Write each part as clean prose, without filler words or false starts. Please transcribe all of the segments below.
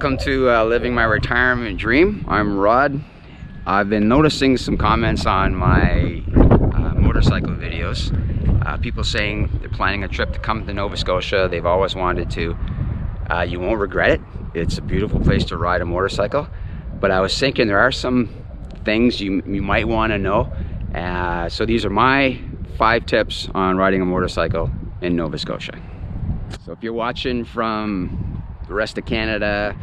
Welcome to Living My Retirement Dream. I'm Rod. I've been noticing some comments on my motorcycle videos. People saying they're planning a trip to come to Nova Scotia. They've always wanted to. You won't regret it. It's a beautiful place to ride a motorcycle. But I was thinking there are some things you might want to know. So these are my 5 tips on riding a motorcycle in Nova Scotia. So if you're watching from the rest of Canada,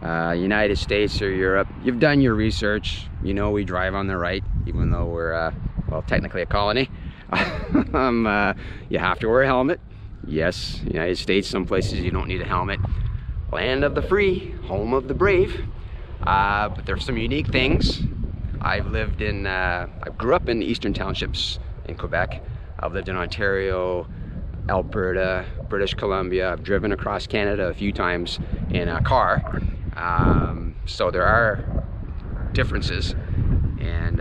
United States or Europe, you've done your research. You know we drive on the right, even though we're, well, technically a colony. You have to wear a helmet. Yes, United States, some places you don't need a helmet. Land of the free, home of the brave. But there's some unique things. I grew up in the eastern townships in Quebec. I've lived in Ontario, Alberta, British Columbia. I've driven across Canada a few times in a car. So there are differences. And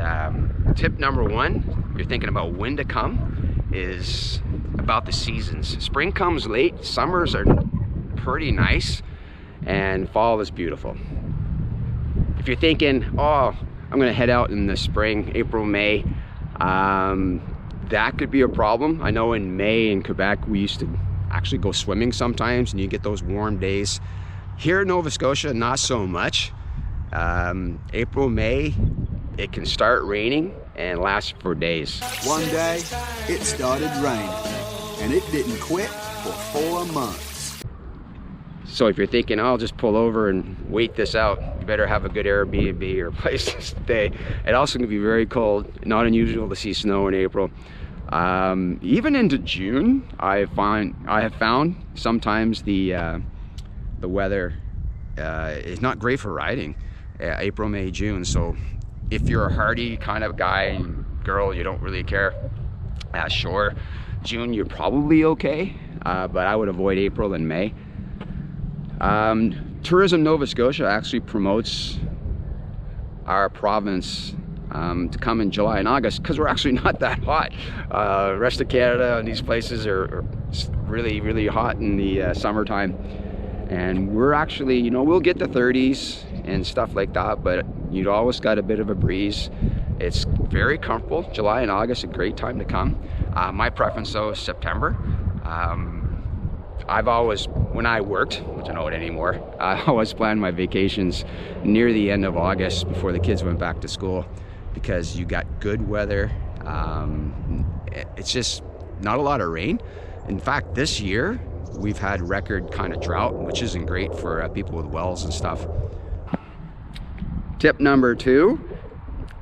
tip number 1, you're thinking about when to come, is about the seasons. Spring comes late, summers are pretty nice, and fall is beautiful. If you're thinking, oh, I'm gonna head out in the spring, April, May, that could be a problem. I know in May in Quebec, we used to actually go swimming sometimes, and you get those warm days. Here in Nova Scotia, not so much. April, May, it can start raining and last for days. One day, it started raining, and it didn't quit for 4 months. So if you're thinking, I'll just pull over and wait this out, you better have a good Airbnb or place to stay. It also can be very cold, not unusual to see snow in April. Even into June, I have found sometimes the weather is not great for riding. April, May, June. So if you're a hardy kind of guy, girl, you don't really care, sure, June you're probably okay, but I would avoid April and May. Tourism Nova Scotia actually promotes our province to come in July and August because we're actually not that hot. Rest of Canada and these places are really, really hot in the summertime. And we're actually, you know, we'll get the 30s and stuff like that, but you'd always got a bit of a breeze. It's very comfortable. July and August, a great time to come. My preference though is September. I've always, when I worked, which I don't anymore, I always planned my vacations near the end of August before the kids went back to school, because you got good weather. It's just not a lot of rain. In fact, this year, we've had record kind of drought, which isn't great for people with wells and stuff. Tip number 2,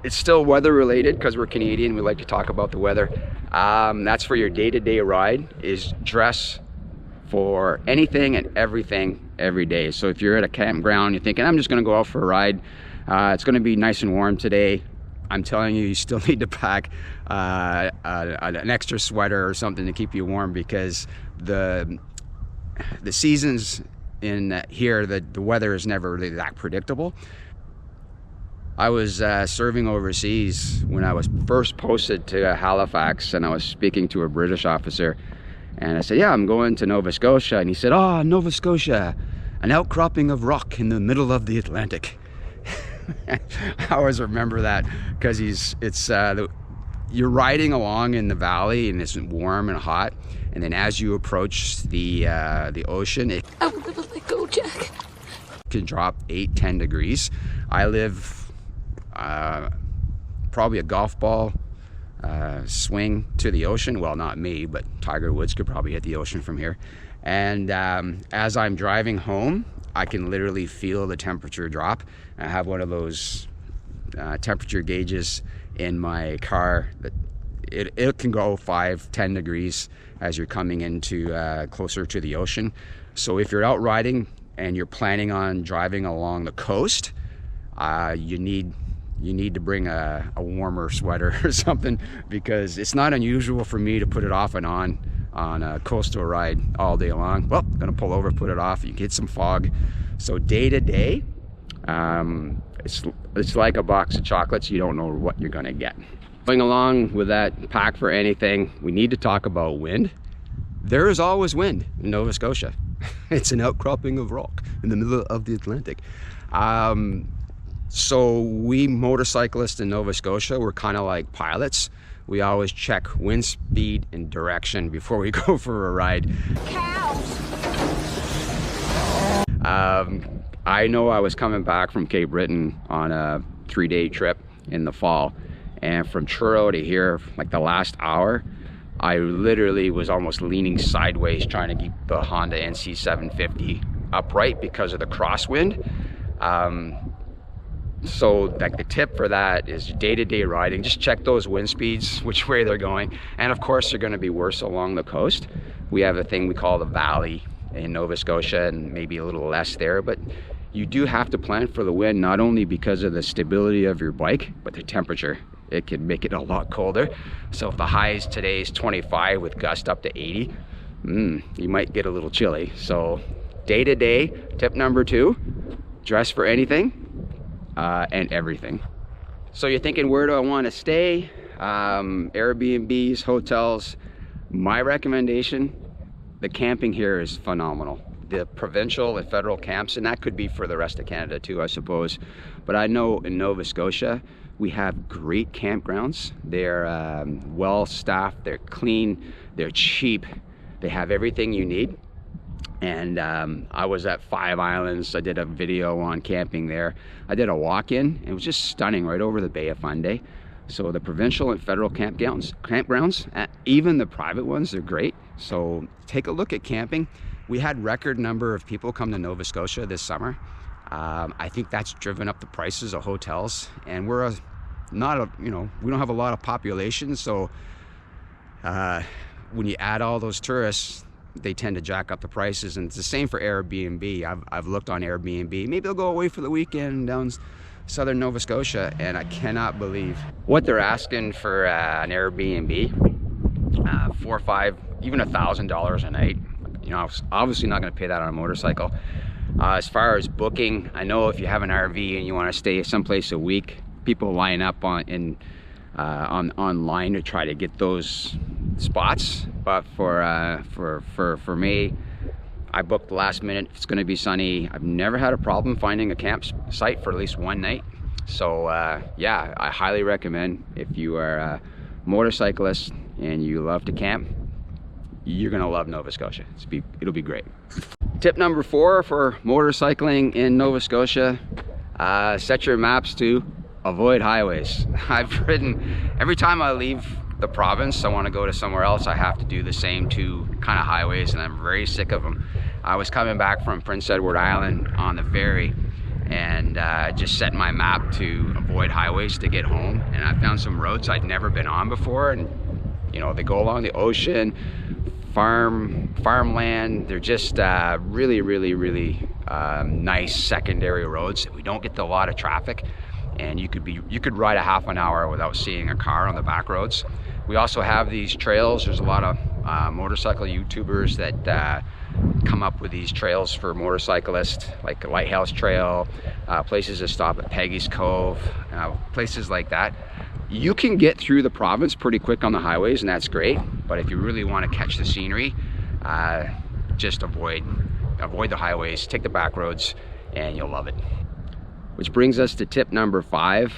it's still weather related because we're Canadian, we like to talk about the weather. That's for your day-to-day ride, is dress for anything and everything every day. So if you're at a campground, you're thinking, I'm just gonna go out for a ride, it's gonna be nice and warm today, I'm telling you, you still need to pack an extra sweater or something to keep you warm, because the seasons in here, the weather is never really that predictable. I was serving overseas when I was first posted to Halifax, and I was speaking to a British officer, and I said, yeah, I'm going to Nova Scotia. And he said, oh, Nova Scotia, an outcropping of rock in the middle of the Atlantic. I always remember that, because you're riding along in the valley and it's warm and hot, and then as you approach the ocean, it can drop 8-10 degrees. I live probably a golf ball swing to the ocean. Well, not me, but Tiger Woods could probably hit the ocean from here. And as I'm driving home, I can literally feel the temperature drop. I have one of those temperature gauges in my car that it can go 5-10 degrees as you're coming into closer to the ocean. So if you're out riding and you're planning on driving along the coast, you need to bring a warmer sweater or something, because it's not unusual for me to put it off and on a coastal ride all day long. Well, I'm gonna pull over, put it off, you get some fog. So day to day, it's like a box of chocolates. You don't know what you're gonna get. Going along with that pack for anything, we need to talk about wind. There is always wind in Nova Scotia. It's an outcropping of rock in the middle of the Atlantic. So we motorcyclists in Nova Scotia, we're kind of like pilots. We always check wind speed and direction before we go for a ride. Cows. I know I was coming back from Cape Breton on a 3-day trip in the fall, and from Truro to here, like the last hour, I literally was almost leaning sideways trying to keep the Honda NC750 upright because of the crosswind. So like the tip for that is day-to-day riding, just check those wind speeds, which way they're going. And of course, they're gonna be worse along the coast. We have a thing we call the valley in Nova Scotia, and maybe a little less there, but you do have to plan for the wind, not only because of the stability of your bike, but the temperature. It can make it a lot colder. So if the highs today is 25 with gust up to 80, you might get a little chilly. So day to day, tip number 2, dress for anything and everything. So you're thinking, where do I want to stay? Airbnbs, hotels. My recommendation, the camping here is phenomenal. The provincial and federal camps, and that could be for the rest of Canada too, I suppose. But I know in Nova Scotia, we have great campgrounds. They're well staffed, they're clean, they're cheap, they have everything you need. And I was at 5 Islands. I did a video on camping there. I did a walk-in. It was just stunning right over the Bay of Fundy. So the provincial and federal campgrounds, even the private ones, they're great. So take a look at camping. We had record number of people come to Nova Scotia this summer. I think that's driven up the prices of hotels, and we're we don't have a lot of population, so when you add all those tourists, they tend to jack up the prices. And it's the same for Airbnb. I've looked on Airbnb. Maybe they'll go away for the weekend down southern Nova Scotia, and I cannot believe what they're asking for an Airbnb. $4 or $5, even $1,000 a night. You know, I was obviously not going to pay that on a motorcycle. As far as booking, I know if you have an RV and you want to stay someplace a week, people line up online to try to get those spots. But for me, I booked last minute. It's going to be sunny. I've never had a problem finding a campsite for at least one night. So yeah, I highly recommend, if you are a motorcyclist and you love to camp, you're gonna love Nova Scotia. It'll be great. Tip number 4 for motorcycling in Nova Scotia, set your maps to avoid highways. I've ridden, every time I leave the province, I want to go to somewhere else, I have to do the same 2 kind of highways, and I'm very sick of them. I was coming back from Prince Edward Island on the ferry, and just set my map to avoid highways to get home, and I found some roads I'd never been on before, and you know, they go along the ocean, farmland. They're just really nice secondary roads. We don't get a lot of traffic, and you could ride a half an hour without seeing a car on the back roads. We also have these trails. There's a lot of motorcycle YouTubers that come up with these trails for motorcyclists, like Lighthouse Trail, places to stop at Peggy's Cove, places like that. You can get through the province pretty quick on the highways, and that's great. But if you really want to catch the scenery, just avoid the highways, take the back roads, and you'll love it. Which brings us to tip number 5.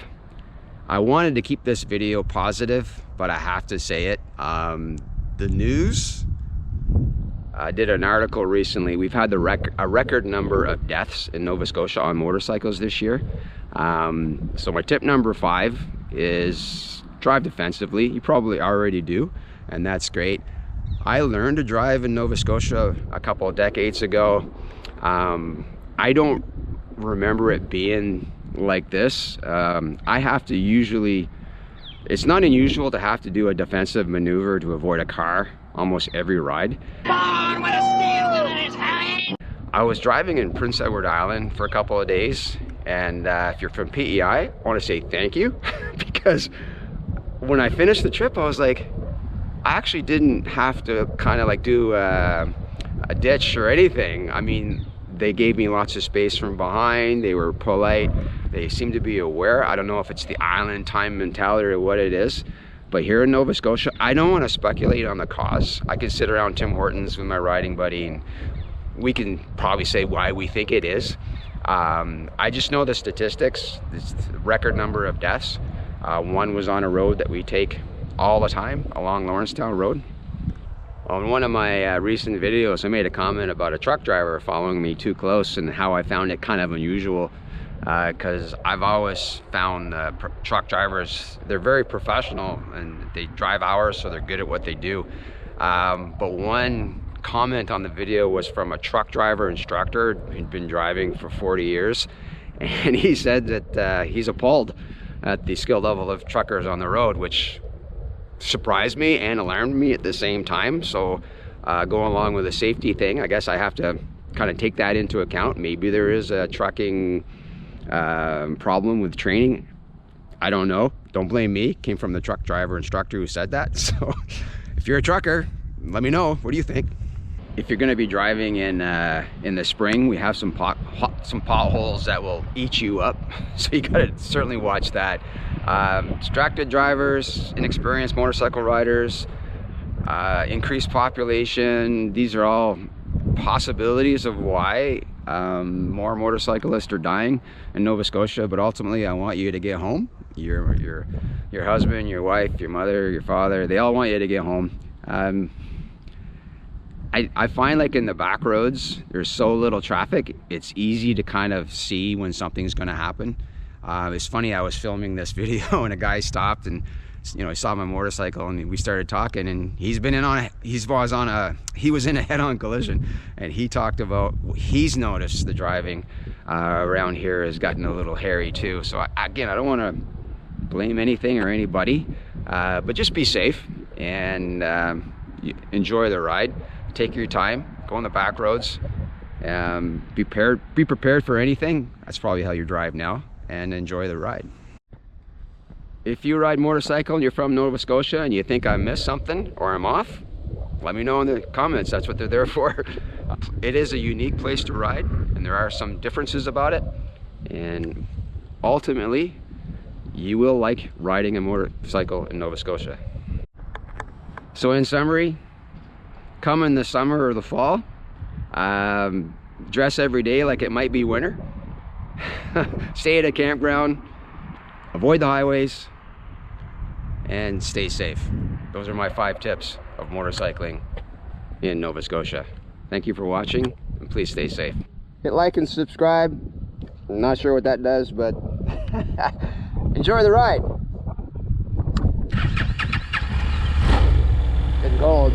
I wanted to keep this video positive, but I have to say it. The news, I did an article recently. We've had a record number of deaths in Nova Scotia on motorcycles this year. So my tip number 5 is drive defensively. You probably already do, and that's great. I learned to drive in Nova Scotia a couple of decades ago. I don't remember it being like this. I have to usually, it's not unusual to have to do a defensive maneuver to avoid a car almost every ride. I was driving in Prince Edward Island for a couple of days, and if you're from PEI, I want to say thank you, because when I finished the trip, I was like, I actually didn't have to kind of like do a ditch or anything. I mean, they gave me lots of space from behind. They were polite. They seemed to be aware. I don't know if it's the island time mentality or what it is, but here in Nova Scotia, I don't want to speculate on the cause. I could sit around Tim Hortons with my riding buddy and we can probably say why we think it is. I just know the statistics, the record number of deaths. One was on a road that we take all the time, along Lawrencetown Road. On one of my recent videos, I made a comment about a truck driver following me too close and how I found it kind of unusual, because I've always found truck drivers, they're very professional and they drive hours, so they're good at what they do. But one comment on the video was from a truck driver instructor who'd been driving for 40 years, and he said that he's appalled at the skill level of truckers on the road, which surprised me and alarmed me at the same time. So going along with the safety thing, I guess I have to kind of take that into account. Maybe there is a trucking problem with training. I don't know. Don't blame me. Came from the truck driver instructor who said that. So if you're a trucker, let me know. What do you think? If you're going to be driving in the spring, we have some potholes that will eat you up, so you got to certainly watch that. Distracted drivers, inexperienced motorcycle riders, increased population, these are all possibilities of why more motorcyclists are dying in Nova Scotia. But ultimately, I want you to get home. Your husband, your wife, your mother, your father, they all want you to get home. I find, like, in the back roads, there's so little traffic, it's easy to kind of see when something's going to happen. It's funny, I was filming this video and a guy stopped and, you know, he saw my motorcycle and we started talking, and he was in a head-on collision, and he talked about he's noticed the driving around here has gotten a little hairy too. So again, I don't want to blame anything or anybody, but just be safe and enjoy the ride. Take your time, go on the back roads, be prepared for anything. That's probably how you drive now, and enjoy the ride. If you ride motorcycle and you're from Nova Scotia and you think I missed something or I'm off, let me know in the comments. That's what they're there for. It is a unique place to ride, and there are some differences about it, and ultimately you will like riding a motorcycle in Nova Scotia. So in summary, come in the summer or the fall, dress every day like it might be winter. Stay at a campground, avoid the highways, and stay safe. Those are my 5 tips of motorcycling in Nova Scotia. Thank you for watching, and please stay safe. Hit like and subscribe. I'm not sure what that does, but enjoy the ride. Getting cold.